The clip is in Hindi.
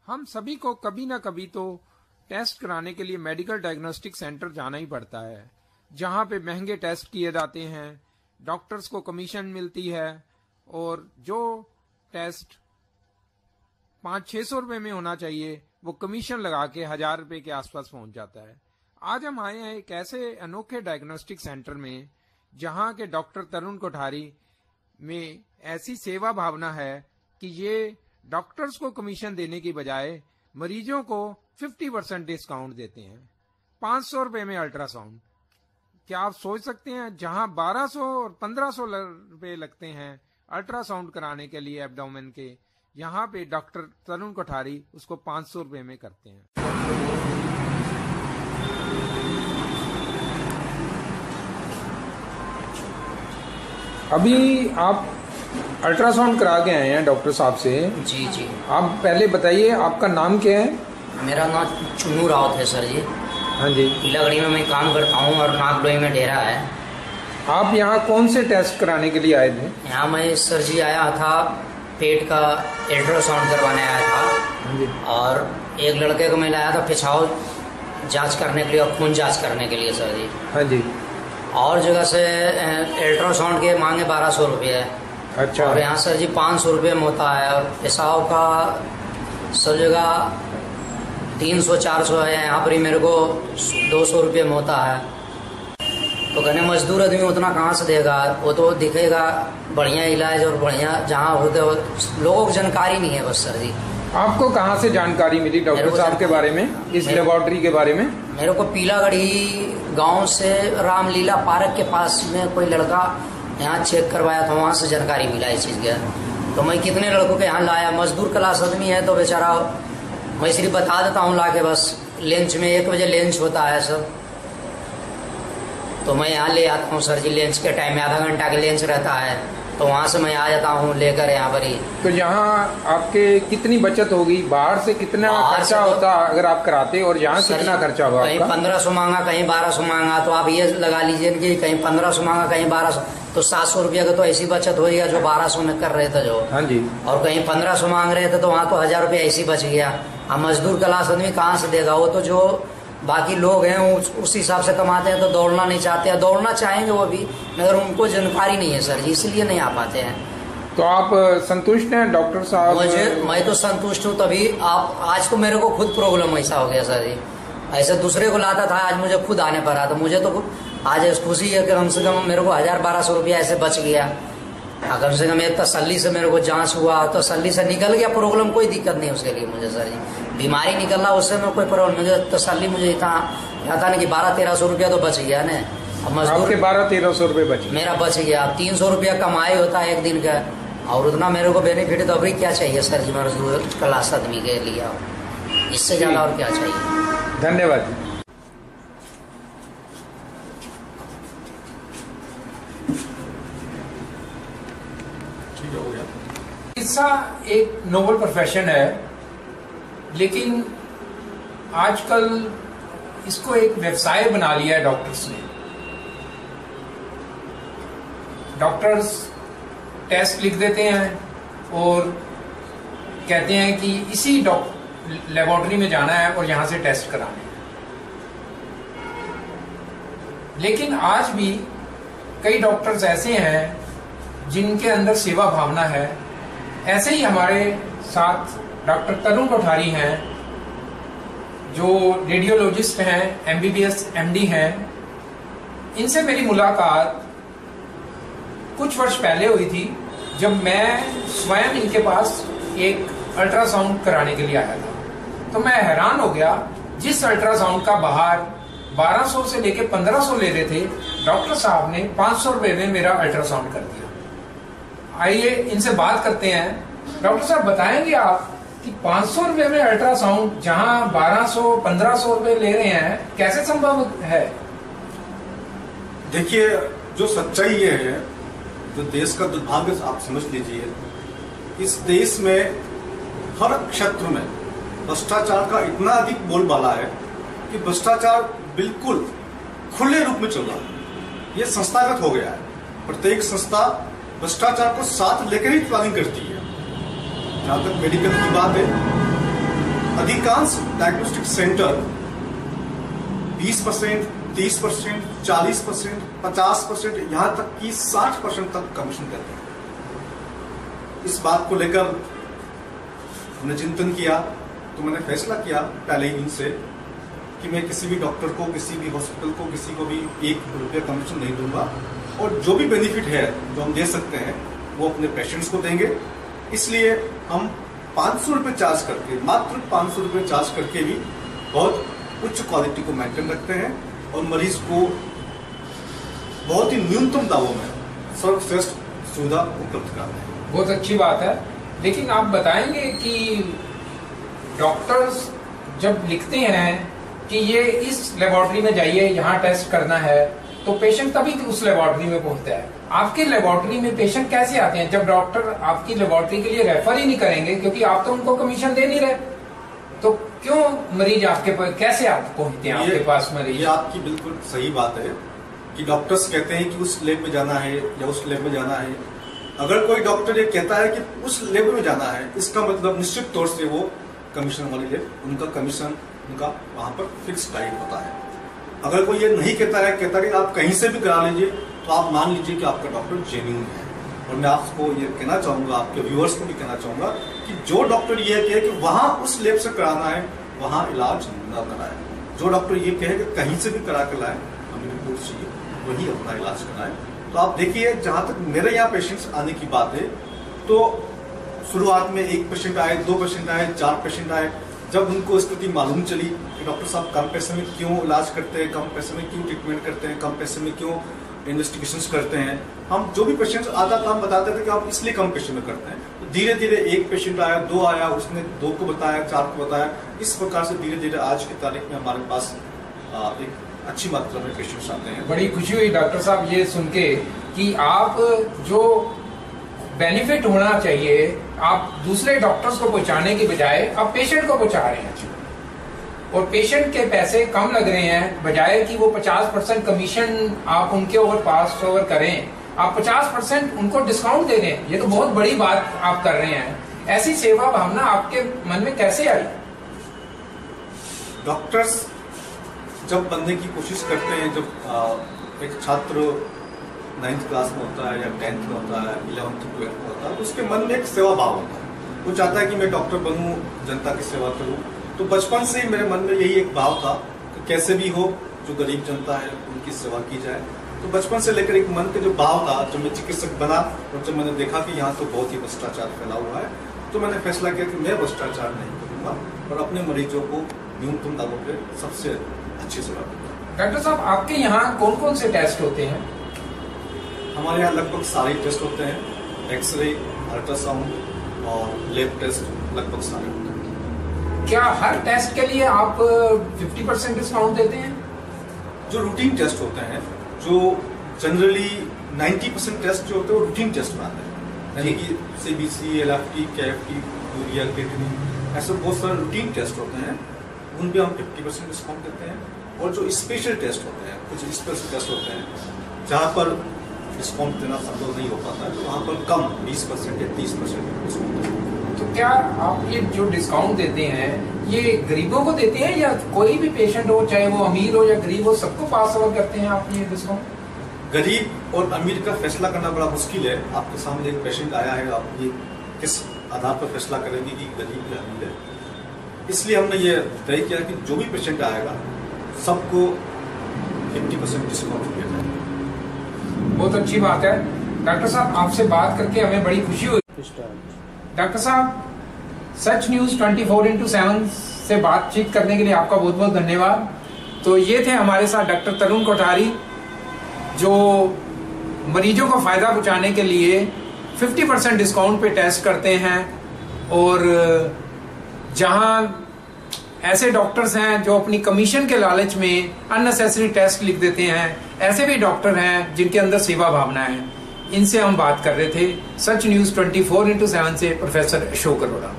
हम सभी को कभी ना कभी तो टेस्ट कराने के लिए मेडिकल डायग्नोस्टिक सेंटर जाना ही पड़ता है, जहां पे महंगे टेस्ट किए जाते हैं, डॉक्टर्स को कमीशन मिलती है और जो टेस्ट 500-600 रुपए में होना चाहिए वो कमीशन लगा के 1000 रुपए के आसपास पहुंच जाता है। आज हम आए हैं एक ऐसे अनोखे डायग्नोस्टिक सेंटर में जहां के डॉक्टर तरुण कोठारी में ऐसी सेवा भावना है कि ये डॉक्टर्स को कमीशन देने की बजाय मरीजों को 50% डिस्काउंट देते हैं। 500 रुपए में अल्ट्रासाउंड। क्या आप सोच सकते हैं, जहां 1200 और 1500 रुपए लगते हैं अल्ट्रासाउंड कराने के लिए एब्डोमेन के, यहाँ पे डॉक्टर तरुण कोठारी उसको 500 रुपए में करते हैं। अभी आप अल्ट्रासाउंड करा के आए हैं डॉक्टर साहब से। जी जी। आप पहले बताइए, आपका नाम क्या है? मेरा नाम चुन्नू रावत है सर जी। हाँ जी। पीलागढ़ी में मैं काम करता हूँ और नागलोई में डेरा है। आप यहाँ कौन से टेस्ट कराने के लिए आए थे? यहाँ मैं सर जी आया था, पेट का अल्ट्रासाउंड करवाने आया था और एक लड़के को मैं लाया था पेशाब जांच करने के लिए और खून जांच करने के लिए सर जी। हाँ जी। और जगह से अल्ट्रासाउंड के मांगे 1200 रुपये है। अच्छा। और यहाँ सर जी 500 रुपये में होता है और पेशाब का सब जगह 300-400 है, यहाँ पर ही मेरे को 200 रुपये में होता है। तो कहने मजदूर आदमी उतना कहाँ से देगा? वो तो दिखेगा बढ़िया इलाज और बढ़िया जहाँ होते हो, लोगों को जानकारी नहीं है बस सर जी। आपको कहाँ से जानकारी मिली डॉक्टर साहब के बारे में, इस लेबोरेटरी के बारे में? मेरे को पीलागढ़ी गांव से रामलीला पार्क के पास में कोई लड़का यहाँ चेक करवाया था, वहाँ से जानकारी मिला इस चीज़ का। तो मैं कितने लड़कों के यहाँ लाया, मजदूर क्लास आदमी है तो बेचारा मैं सिर्फ बता देता हूँ ला के बस। लंच में 1 बजे लंच होता है सब, तो मैं यहाँ ले आता हूँ सर जी। लंच के टाइम में आधा घंटा का लंच रहता है, तो वहाँ से मैं आ जाता हूँ लेकर यहाँ पर ही। तो यहाँ आपके कितनी बचत होगी? बाहर से कितना खर्चा होता अगर आप कराते, और यहाँ कितना खर्चा होगा? कहीं 1500 मांगा, कहीं 1200 मांगा, तो आप ये लगा लीजिए कि कहीं 1500 मांगा, कहीं 1200, तो 700 रुपया का तो ऐसी बचत हो गया जो 1200 में कर रहे थे जो। हाँ जी। और कहीं 1500 मांग रहे थे तो वहाँ तो 1000 रुपया ऐसी बच गया। अब मजदूर क्लास आदमी कहाँ से देगा? वो तो जो बाकी लोग हैं उस हिसाब से कमाते हैं, तो दौड़ना नहीं चाहते हैं। दौड़ना चाहेंगे वो भी, मगर उनको जानकारी नहीं है सर जी, इसलिए नहीं आ पाते हैं। तो आप संतुष्ट हैं डॉक्टर साहब? मैं तो संतुष्ट हूँ। तभी आप आज तो मेरे को खुद प्रॉब्लम ऐसा हो गया सर जी। ऐसे दूसरे को लाता था, आज मुझे खुद आने पड़ा। तो मुझे तो आज खुशी है कि कम से कम मेरे को 1000-1200 रुपया ऐसे बच गया। कम से कम एक तसल्ली से मेरे को जांच हुआ, तसल्ली से निकल गया प्रॉब्लम, कोई दिक्कत नहीं उसके लिए मुझे सर जी। बीमारी निकलना उससे में कोई प्रॉब्लम, मुझे तसल्ली मुझे इतना आता नहीं कि 1200-1300 रुपया तो बच गया ना। अब मजदूर के 1200-1300 रुपये बचे, मेरा बच गया। अब 300 रुपया कमाई होता है एक दिन का, और उतना मेरे को बेनिफिट तो अभी क्या चाहिए सर जी मजदूर क्लास आदमी के लिए? इससे ज्यादा और क्या चाहिए? धन्यवाद। चिकित्सा एक नोबल प्रोफेशन है, लेकिन आजकल इसको एक व्यवसाय बना लिया है डॉक्टर्स ने। डॉक्टर्स टेस्ट लिख देते हैं और कहते हैं कि इसी लेबोरेटरी में जाना है और यहां से टेस्ट कराने हैं। लेकिन आज भी कई डॉक्टर्स ऐसे हैं जिनके अंदर सेवा भावना है। ऐसे ही हमारे साथ डॉक्टर तरुण कोठारी हैं, जो रेडियोलॉजिस्ट हैं, MBBS MD हैं। इनसे मेरी मुलाकात कुछ वर्ष पहले हुई थी, जब मैं स्वयं इनके पास एक अल्ट्रासाउंड कराने के लिए आया था। तो मैं हैरान हो गया, जिस अल्ट्रासाउंड का बाहर 1200 से लेके 1500 ले रहे थे, डॉक्टर साहब ने 500 रुपए में मेरा अल्ट्रासाउंड कर दिया। आइए इनसे बात करते हैं। डॉक्टर साहब बताएंगे आप कि 500 रुपए में अल्ट्रासाउंड जहां 1200-1500 रुपए ले रहे हैं, कैसे संभव है? देखिए, जो सच्चाई ये है, जो देश का दुर्भाग्य आप समझ लीजिए, इस देश में हर क्षेत्र में भ्रष्टाचार का इतना अधिक बोलबाला है कि भ्रष्टाचार बिल्कुल खुले रूप में चल रहा है। ये संस्थागत हो गया है। प्रत्येक संस्था भ्रष्टाचार को साथ लेकर ही प्लानिंग करती है। जहां तक मेडिकल की बात है, अधिकांश डायग्नोस्टिक सेंटर 20%, 30%, 40%, 50%, यहां तक कि 60% तक कमीशन देते हैं। इस बात को लेकर हमने चिंतन किया तो मैंने फैसला किया पहले ही दिन से कि मैं किसी भी डॉक्टर को, किसी भी हॉस्पिटल को, किसी को भी 1 रुपया कमीशन नहीं दूंगा, और जो भी बेनिफिट है जो हम दे सकते हैं वो अपने पेशेंट्स को देंगे। इसलिए हम 500 रुपये चार्ज करके, मात्र 500 रुपये चार्ज करके भी बहुत उच्च क्वालिटी को मेंटेन रखते हैं और मरीज को बहुत ही न्यूनतम दावों में सर्वश्रेष्ठ सुविधा उपलब्ध कराते हैं। बहुत अच्छी बात है, लेकिन आप बताएंगे कि डॉक्टर्स जब लिखते हैं कि ये इस लेबोरेटरी में जाइए, यहाँ टेस्ट करना है, तो पेशेंट तभी उस लेबोरेटरी में पहुंचता है। आपके लेबोरेटरी में पेशेंट कैसे आते हैं जब डॉक्टर आपकी लेबोरेटरी के लिए रेफर ही नहीं करेंगे, क्योंकि आप तो उनको कमीशन दे नहीं रहे, तो क्यों मरीज आपके पास, कैसे आप पहुंचते हैं आपके पास मरीज? ये आपकी बिल्कुल सही बात है कि डॉक्टर्स कहते हैं कि उस लैब में जाना है या उस लैब में जाना है। अगर कोई डॉक्टर ये कहता है कि उस लैब में जाना है, इसका मतलब निश्चित तौर से वो कमीशन वाली लैब, उनका कमीशन उनका वहां पर फिक्स टाइम होता है। अगर कोई ये नहीं कहता है कि आप कहीं से भी करा लीजिए, तो आप मान लीजिए कि आपका डॉक्टर जेन्युइन है। और मैं आपको ये कहना चाहूंगा, आपके व्यूअर्स को भी कहना चाहूंगा कि जो डॉक्टर ये कहे कि वहां उस लैब से कराना है, वहां इलाज न कराए। जो डॉक्टर ये कहे कि कहीं से भी करा के लाए, हमें रिपोर्ट चाहिए, वही अपना इलाज कराए। तो आप देखिए, जहां तक मेरे यहाँ पेशेंट्स आने की बात है, तो शुरुआत में 1 पेशेंट आए, 2 पेशेंट आए, 4 पेशेंट आए। जब उनको स्थिति मालूम चली कि डॉक्टर साहब कम पैसे में क्यों इलाज करते हैं, कम पैसे में क्यों ट्रीटमेंट करते हैं, कम पैसे में क्यों इन्वेस्टिगेशंस करते हैं, हम जो भी पेशेंट्स आता था हम बताते थे कि आप इसलिए कम पैसे में करते हैं। तो धीरे धीरे 1 पेशेंट आया, 2 आया, उसने 2 को बताया, 4 को बताया। इस प्रकार से धीरे धीरे आज की तारीख में हमारे पास एक अच्छी मात्रा में पेशेंट्स आते हैं। बड़ी खुशी हुई डॉक्टर साहब ये सुन के कि आप जो बेनिफिट होना चाहिए आप दूसरे डॉक्टर्स को पहुंचाने की बजाय आप पेशेंट को पहुंचा रहे हैं, और पेशेंट के पैसे कम लग रहे हैं, बजाय कि वो 50% कमीशन आप उनके ओवर पास ओवर करें, आप 50% उनको डिस्काउंट दे दें। ये तो बहुत बड़ी बात आप कर रहे हैं। ऐसी सेवा भावना आपके मन में कैसे आई? डॉक्टर्स जब बनने की कोशिश करते हैं, जब एक छात्र 9th क्लास में होता है या 10th में होता है, 11th 12th में होता है, तो उसके मन में एक सेवा भाव होता है। वो चाहता है कि मैं डॉक्टर बनूं, जनता की सेवा करूं। तो बचपन से ही मेरे मन में यही एक भाव था कि कैसे भी हो जो गरीब जनता है उनकी सेवा की जाए। तो बचपन से लेकर एक मन का जो भाव था, जब मैं चिकित्सक बना और जब मैंने देखा कि यहाँ तो बहुत ही भ्रष्टाचार फैला हुआ है, तो मैंने फैसला किया कि मैं भ्रष्टाचार नहीं करूंगा और अपने मरीजों को न्यूनतम दामों पर सबसे अच्छी सेवा दूंगा। डॉक्टर साहब, आपके यहाँ कौन कौन से टेस्ट होते हैं? हमारे यहाँ लगभग सारे टेस्ट होते हैं, एक्सरे, अल्ट्रासाउंड और लैब टेस्ट लगभग सारे होते हैं। क्या हर टेस्ट के लिए आप 50% डिस्काउंट देते हैं? जो रूटीन टेस्ट होते हैं, जो जनरली 90% टेस्ट जो होते हैं वो रूटीन टेस्ट में आते हैं, यानी कि CBC, LFT, KFT, urea, creatinine, ऐसे बहुत सारे रूटीन टेस्ट होते हैं, उन पे हम 50% डिस्काउंट देते हैं। और जो स्पेशल टेस्ट होते हैं, कुछ स्पेशल टेस्ट होते हैं जहाँ पर डिस्काउंट देना संभव नहीं हो पाता है, तो वहाँ पर कम 20% या 30% डिस्काउंट देते हैं। तो क्या आप ये जो डिस्काउंट देते हैं ये गरीबों को देते हैं या कोई भी पेशेंट हो, चाहे वो अमीर हो या गरीब हो, सबको पास ओवर करते हैं आप ये डिस्काउंट? गरीब और अमीर का फैसला करना बड़ा मुश्किल है। आपके सामने एक पेशेंट आया है, आप ये किस आधार पर फैसला करेंगे कि गरीब या अमीर है? इसलिए हमने ये तय किया कि जो भी पेशेंट आएगा सबको 50% डिस्काउंट दिया जाएगा। बहुत अच्छी बात है डॉक्टर साहब, आपसे बात करके हमें बड़ी खुशी हुई। डॉक्टर साहब, सच न्यूज 24x7 से बातचीत करने के लिए आपका बहुत बहुत धन्यवाद। तो ये थे हमारे साथ डॉक्टर तरुण कोठारी, जो मरीजों को फायदा पहुंचाने के लिए 50% डिस्काउंट पे टेस्ट करते हैं, और जहां ऐसे डॉक्टर्स हैं जो अपनी कमीशन के लालच में अननेसेसरी टेस्ट लिख देते हैं, ऐसे भी डॉक्टर हैं जिनके अंदर सेवा भावना है। इनसे हम बात कर रहे थे। सच न्यूज 24x7 से प्रोफेसर अशोक अरोड़ा।